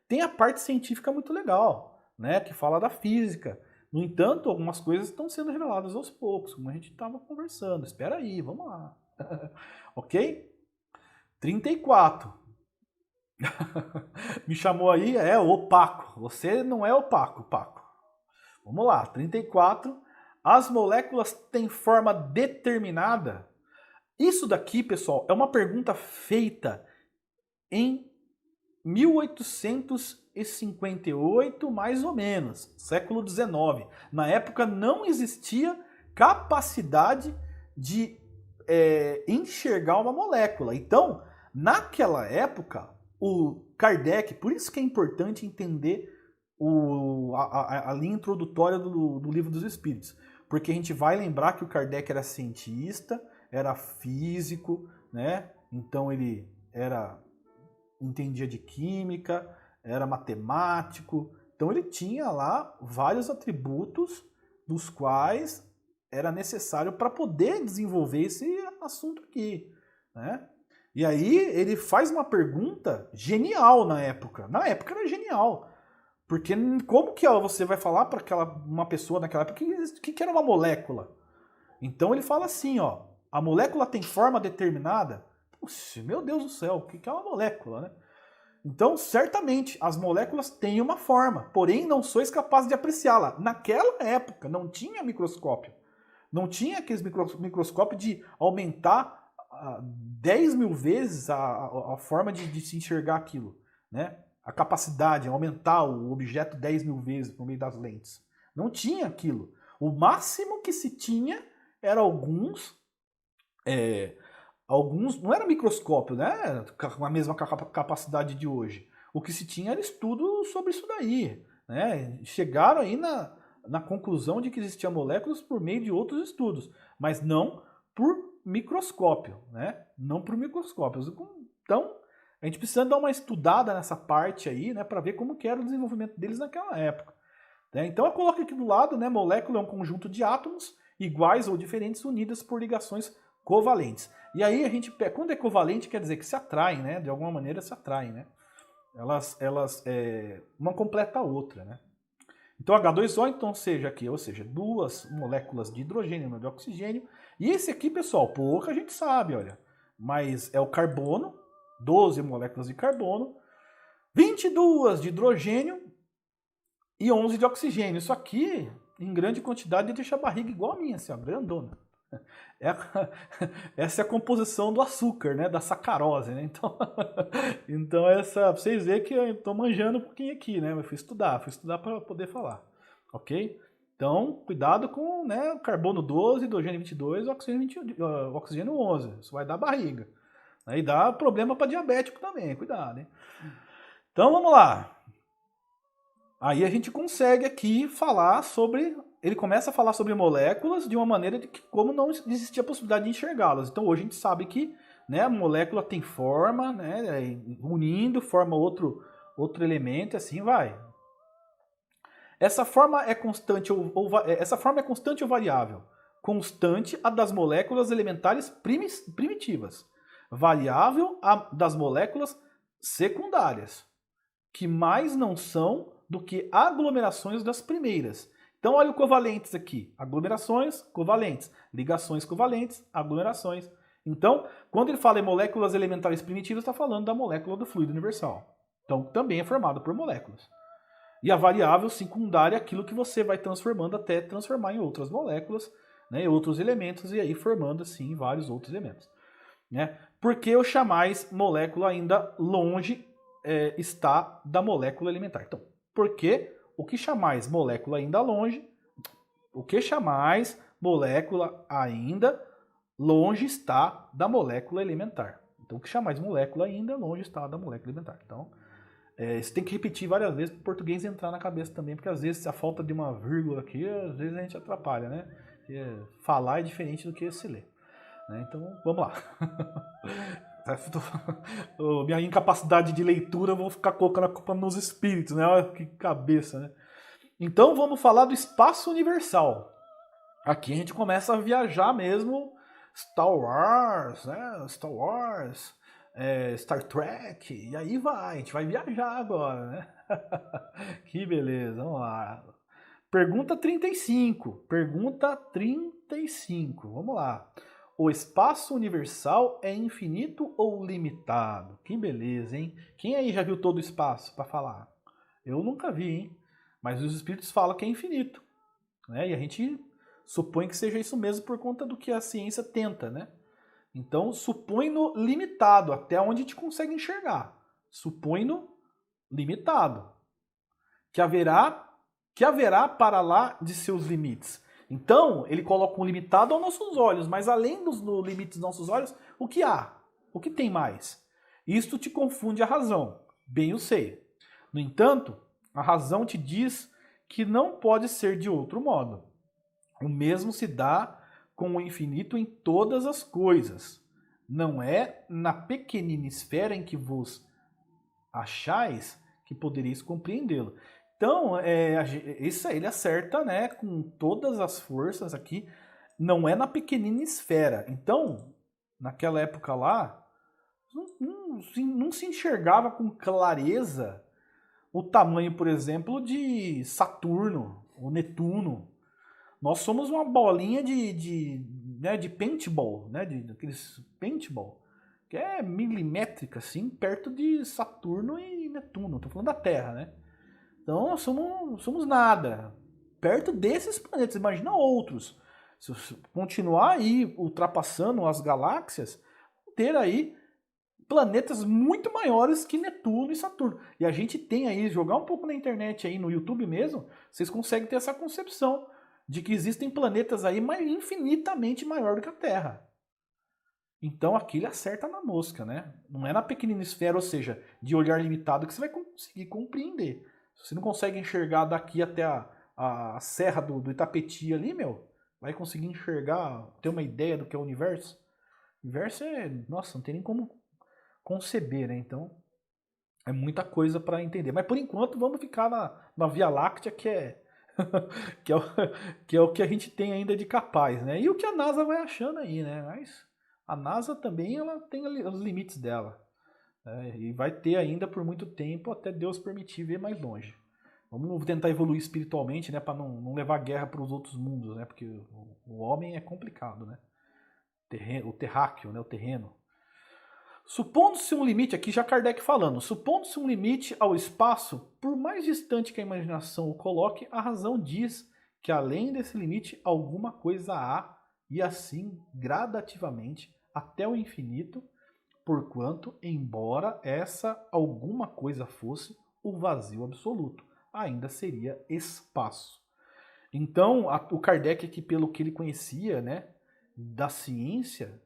tem a parte científica muito legal, né? Que fala da física. No entanto, algumas coisas estão sendo reveladas aos poucos, como a gente estava conversando. Espera aí, vamos lá. Ok? 34. Me chamou aí, opaco. Você não é opaco, Paco. Vamos lá, 34. As moléculas têm forma determinada? Isso daqui, pessoal, é uma pergunta feita em 1858, mais ou menos, século XIX. Na época não existia capacidade de enxergar uma molécula. Então, naquela época, o Kardec, por isso que é importante entender a linha introdutória do Livro dos Espíritos, porque a gente vai lembrar que o Kardec era cientista, era físico, né? Então ele entendia de química, era matemático, então ele tinha lá vários atributos dos quais era necessário para poder desenvolver esse assunto aqui, né? E aí ele faz uma pergunta genial na época. Na época era genial. Porque como que você vai falar para uma pessoa naquela época que era uma molécula? Então ele fala assim, ó, a molécula tem forma determinada? Puxa, meu Deus do céu, o que é uma molécula, né? Então, certamente, as moléculas têm uma forma, porém não sois capaz de apreciá-la. Naquela época não tinha microscópio. Não tinha aqueles microscópios de aumentar 10 mil vezes a forma de se enxergar aquilo, né? A capacidade, aumentar o objeto 10 mil vezes por meio das lentes. Não tinha aquilo. O máximo que se tinha era alguns, não era microscópio, né? Com a mesma capacidade de hoje. O que se tinha era estudo sobre isso daí, né? Chegaram aí na conclusão de que existiam moléculas por meio de outros estudos, mas não por microscópio, né? Não por microscópio. Então, a gente precisa dar uma estudada nessa parte aí, né, para ver como que era o desenvolvimento deles naquela época. Né? Então eu coloco aqui do lado, né, molécula é um conjunto de átomos iguais ou diferentes unidas por ligações covalentes. E aí a gente, quando é covalente, quer dizer que se atraem, né? De alguma maneira se atraem, né? Uma completa a outra, né? Então H2O, então, ou seja, duas moléculas de hidrogênio e uma de oxigênio. E esse aqui, pessoal, pouca gente sabe, olha. Mas é o carbono, 12 moléculas de carbono, 22 de hidrogênio e 11 de oxigênio. Isso aqui, em grande quantidade, deixa a barriga igual a minha, assim, ó, grandona. Essa é a composição do açúcar, né? Da sacarose, né? Então pra vocês verem que eu estou manjando um pouquinho aqui, né? Eu fui estudar para poder falar, ok? Então, cuidado com, né, o carbono 12, hidrogênio 22, oxigênio 11. Isso vai dar barriga. Aí dá problema para diabético também, cuidado, hein? Então vamos lá. Aí a gente consegue aqui falar sobre... Ele começa a falar sobre moléculas de uma maneira de que como não existia a possibilidade de enxergá-las. Então hoje a gente sabe que, né, a molécula tem forma, né, unindo, forma outro elemento e assim vai. Essa forma é constante ou variável? Constante a das moléculas elementares primitivas. Variável a das moléculas secundárias, que mais não são do que aglomerações das primeiras. Então olha o covalentes aqui, aglomerações, covalentes, ligações covalentes, aglomerações. Então, quando ele fala em moléculas elementares primitivas, está falando da molécula do fluido universal. Então, também é formada por moléculas. E a variável secundária é aquilo que você vai transformando até transformar em outras moléculas, né, em outros elementos, e aí formando, assim, vários outros elementos. Né? Por que o chamais molécula ainda longe está da molécula elementar? Então, porque o que chamais molécula ainda longe, o que chamais molécula ainda longe está da molécula elementar. Então, o que chamais molécula ainda longe está da molécula elementar. Então, você tem que repetir várias vezes para o português entrar na cabeça também, porque às vezes a falta de uma vírgula aqui, às vezes a gente atrapalha, né? Porque falar é diferente do que se ler. Né? Então, vamos lá. Minha incapacidade de leitura, eu vou ficar colocando a culpa nos espíritos, né? Olha que cabeça, né? Então, vamos falar do espaço universal. Aqui a gente começa a viajar mesmo, Star Wars, né? Star Wars. Star Trek, e aí vai, a gente vai viajar agora, né? Que beleza, vamos lá. Pergunta 35. Pergunta 35. Vamos lá. O espaço universal é infinito ou limitado? Que beleza, hein? Quem aí já viu todo o espaço para falar? Eu nunca vi, hein? Mas os espíritos falam que é infinito, né? E a gente supõe que seja isso mesmo por conta do que a ciência tenta, né? Então, supõe no limitado, até onde a gente consegue enxergar. Supõe no limitado. Que haverá para lá de seus limites. Então, ele coloca um limitado aos nossos olhos, mas além dos limites dos nossos olhos, o que há? O que tem mais? Isto te confunde a razão, bem eu sei. No entanto, a razão te diz que não pode ser de outro modo. O mesmo se dá com o infinito em todas as coisas. Não é na pequenina esfera em que vos achais que podereis compreendê-lo. Então, isso aí ele acerta, né, com todas as forças aqui. Não é na pequenina esfera. Então, naquela época lá, não se enxergava com clareza o tamanho, por exemplo, de Saturno ou Netuno. Nós somos uma bolinha de paintball, né, daqueles paintball, que é milimétrica, assim, perto de Saturno e Netuno. Estou falando da Terra, né? Então nós somos nada. Perto desses planetas, imagina outros. Se continuar aí ultrapassando as galáxias, ter aí planetas muito maiores que Netuno e Saturno. E a gente tem aí, jogar um pouco na internet aí, no YouTube mesmo, vocês conseguem ter essa concepção de que existem planetas aí infinitamente maior do que a Terra. Então aqui ele acerta na mosca, né? Não é na pequenina esfera, ou seja, de olhar limitado, que você vai conseguir compreender. Se você não consegue enxergar daqui até a serra do Itapetí ali, meu, vai conseguir enxergar, ter uma ideia do que é o universo? O universo nossa, não tem nem como conceber, né? Então é muita coisa para entender. Mas por enquanto vamos ficar na Via Láctea, que é que é o que a gente tem ainda de capaz, né? E o que a NASA vai achando aí, né? Mas a NASA também ela tem os limites dela, né? E vai ter ainda por muito tempo até Deus permitir ver mais longe. Vamos tentar evoluir espiritualmente, né? Para não levar guerra para os outros mundos, né? Porque o homem é complicado, né? O terráqueo, né? O terreno. Supondo-se um limite, aqui já Kardec falando, supondo-se um limite ao espaço, por mais distante que a imaginação o coloque, a razão diz que além desse limite alguma coisa há, e assim gradativamente até o infinito, porquanto, embora essa alguma coisa fosse o vazio absoluto, ainda seria espaço. Então, o Kardec aqui, pelo que ele conhecia, né, da ciência,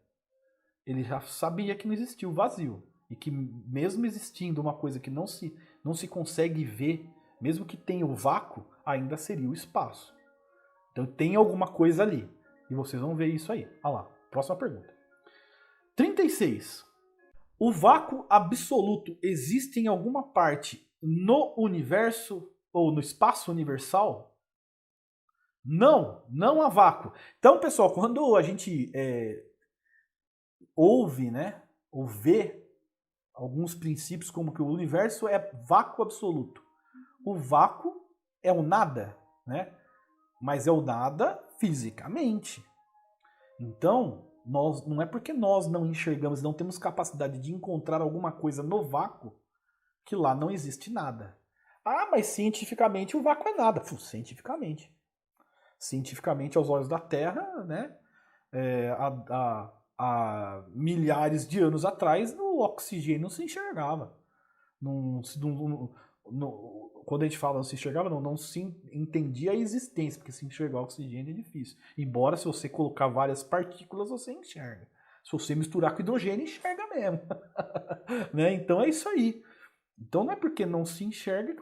ele já sabia que não existia o vazio. E que mesmo existindo uma coisa que não se consegue ver, mesmo que tenha o vácuo, ainda seria o espaço. Então tem alguma coisa ali. E vocês vão ver isso aí. Olha lá, próxima pergunta. 36. O vácuo absoluto existe em alguma parte no universo ou no espaço universal? Não, não há vácuo. Então, pessoal, quando a gente ouve, né, ou vê alguns princípios como que o universo é vácuo absoluto. O vácuo é o nada, né? Mas é o nada fisicamente. Então, não é porque nós não enxergamos, não temos capacidade de encontrar alguma coisa no vácuo, que lá não existe nada. Ah, mas cientificamente o vácuo é nada. Cientificamente. Cientificamente, aos olhos da Terra, né? Há milhares de anos atrás, o oxigênio não se enxergava. Quando a gente fala não se enxergava, não se entendia a existência, porque se enxergar oxigênio é difícil. Embora, se você colocar várias partículas, você enxerga. Se você misturar com hidrogênio, enxerga mesmo. Né? Então é isso aí. Então não é porque não se enxerga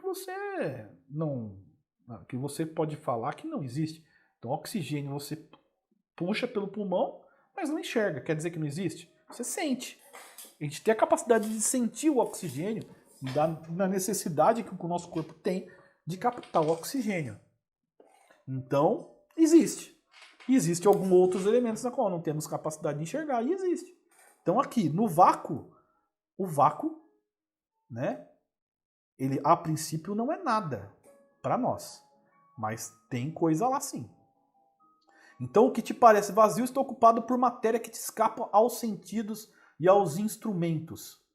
que você pode falar que não existe. Então oxigênio você puxa pelo pulmão, mas não enxerga. Quer dizer que não existe? Você sente. A gente tem a capacidade de sentir o oxigênio na necessidade que o nosso corpo tem de captar o oxigênio. Então, existe. E existem alguns outros elementos na qual não temos capacidade de enxergar, e existe. Então aqui, no vácuo, o vácuo, né? Ele a princípio não é nada para nós, mas tem coisa lá sim. Então o que te parece vazio está ocupado por matéria que te escapa aos sentidos e aos instrumentos.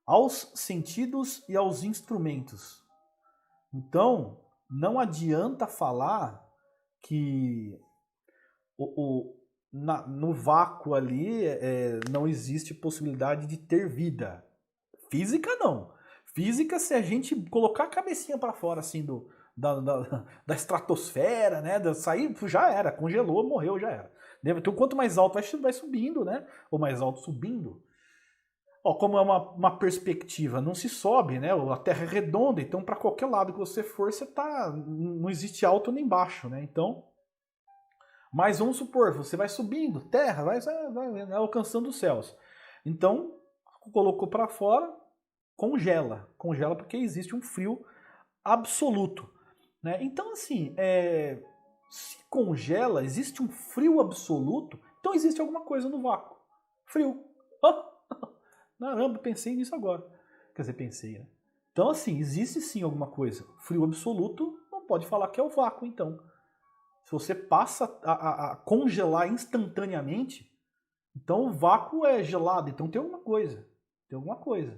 Aos sentidos e aos instrumentos. Então, não adianta falar que no vácuo ali não existe possibilidade de ter vida. Física não. Física, se a gente colocar a cabecinha para fora assim da estratosfera, né, sair, já era, congelou, morreu, já era. Então, quanto mais alto vai subindo, né, ou mais alto subindo. Ó, como é uma perspectiva, não se sobe, né? A Terra é redonda, então para qualquer lado que você for, não existe alto nem baixo, né? Então, mas vamos supor, você vai subindo, Terra vai alcançando os céus. Então, colocou para fora, congela porque existe um frio absoluto, né? Então, assim, se congela, existe um frio absoluto, então existe alguma coisa no vácuo, frio. Oh! Caramba, pensei nisso agora. Quer dizer, pensei, né? Então, assim, existe sim alguma coisa. Frio absoluto, não pode falar que é o vácuo, então. Se você passa a congelar instantaneamente, então o vácuo é gelado, então tem alguma coisa. Tem alguma coisa.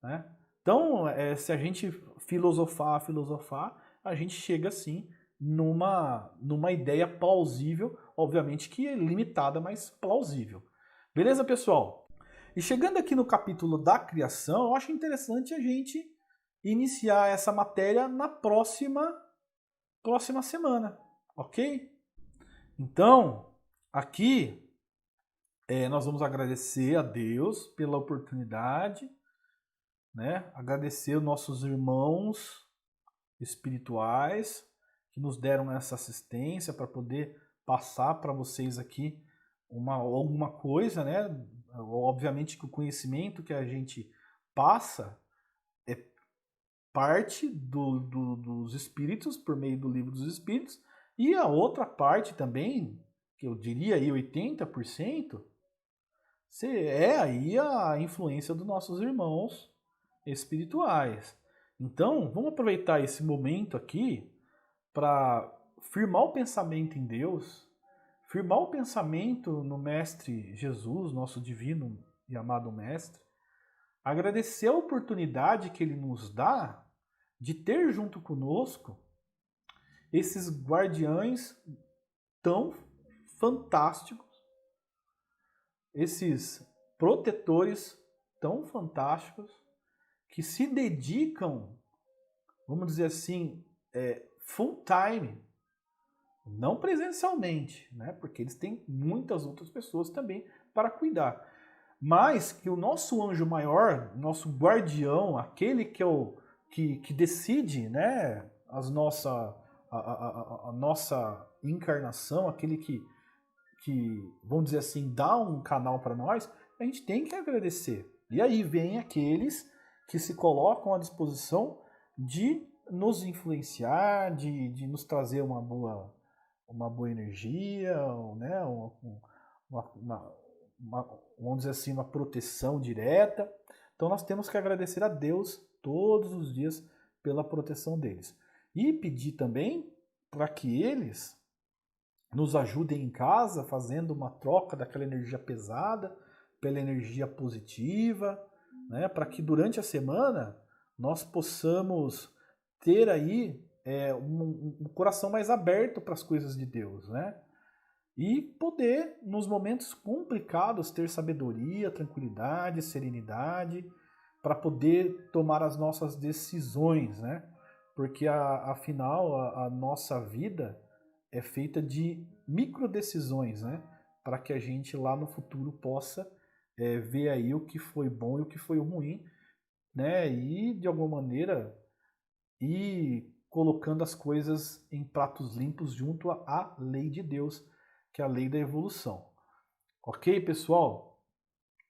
Né? Então, se a gente filosofar, a gente chega, assim, numa ideia plausível, obviamente que é limitada, mas plausível. Beleza, pessoal? E chegando aqui no capítulo da criação, eu acho interessante a gente iniciar essa matéria na próxima semana, ok? Então, aqui nós vamos agradecer a Deus pela oportunidade, né? Agradecer os nossos irmãos espirituais que nos deram essa assistência para poder passar para vocês aqui alguma coisa, né? Obviamente que o conhecimento que a gente passa é parte dos espíritos, por meio do livro dos espíritos, e a outra parte também, que eu diria aí 80%, é aí a influência dos nossos irmãos espirituais. Então, vamos aproveitar esse momento aqui para firmar o pensamento em Deus, firmar o pensamento no Mestre Jesus, nosso divino e amado Mestre, agradecer a oportunidade que ele nos dá de ter junto conosco esses guardiães tão fantásticos, esses protetores tão fantásticos, que se dedicam, vamos dizer assim, full time, não presencialmente, né? Porque eles têm muitas outras pessoas também para cuidar. Mas que o nosso anjo maior, nosso guardião, aquele que decide, né, a nossa encarnação, aquele que, vamos dizer assim, dá um canal para nós, a gente tem que agradecer. E aí vem aqueles que se colocam à disposição de nos influenciar, de nos trazer uma boa energia, né, vamos dizer assim, uma proteção direta. Então nós temos que agradecer a Deus todos os dias pela proteção deles. E pedir também para que eles nos ajudem em casa, fazendo uma troca daquela energia pesada pela energia positiva, né, para que durante a semana nós possamos ter aí um coração mais aberto para as coisas de Deus, né? E poder, nos momentos complicados, ter sabedoria, tranquilidade, serenidade, para poder tomar as nossas decisões, né? Porque, afinal, a nossa vida é feita de microdecisões, né? Para que a gente lá no futuro possa ver aí o que foi bom e o que foi ruim, né? E, de alguma maneira, ir colocando as coisas em pratos limpos junto à lei de Deus, que é a lei da evolução. Ok, pessoal?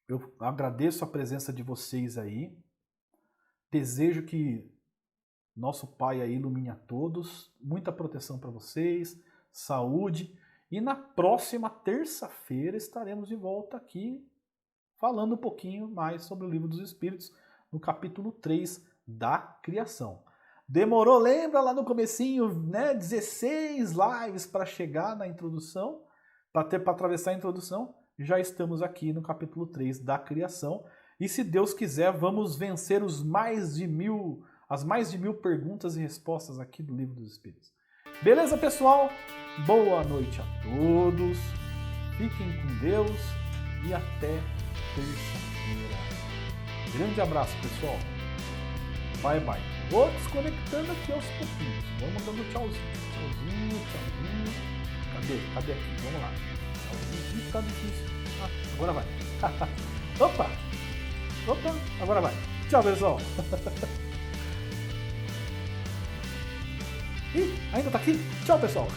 Eu agradeço a presença de vocês aí. Desejo que nosso Pai aí ilumine a todos. Muita proteção para vocês, saúde. E na próxima terça-feira estaremos de volta aqui falando um pouquinho mais sobre o Livro dos Espíritos, no capítulo 3 da criação. Demorou, lembra lá no comecinho, né, 16 lives para chegar na introdução, para atravessar a introdução? Já estamos aqui no capítulo 3 da criação. E se Deus quiser, vamos vencer as mais de 1000 perguntas e respostas aqui do Livro dos Espíritos. Beleza, pessoal? Boa noite a todos. Fiquem com Deus e até terça-feira. Grande abraço, pessoal. Bye, bye. Vou desconectando aqui aos pouquinhos. Vamos dando tchauzinho. Tchauzinho. Cadê aqui? Vamos lá. Tchauzinho. Tá difícil. Agora vai. Opa, agora vai. Tchau, pessoal. Ih, ainda tá aqui? Tchau, pessoal.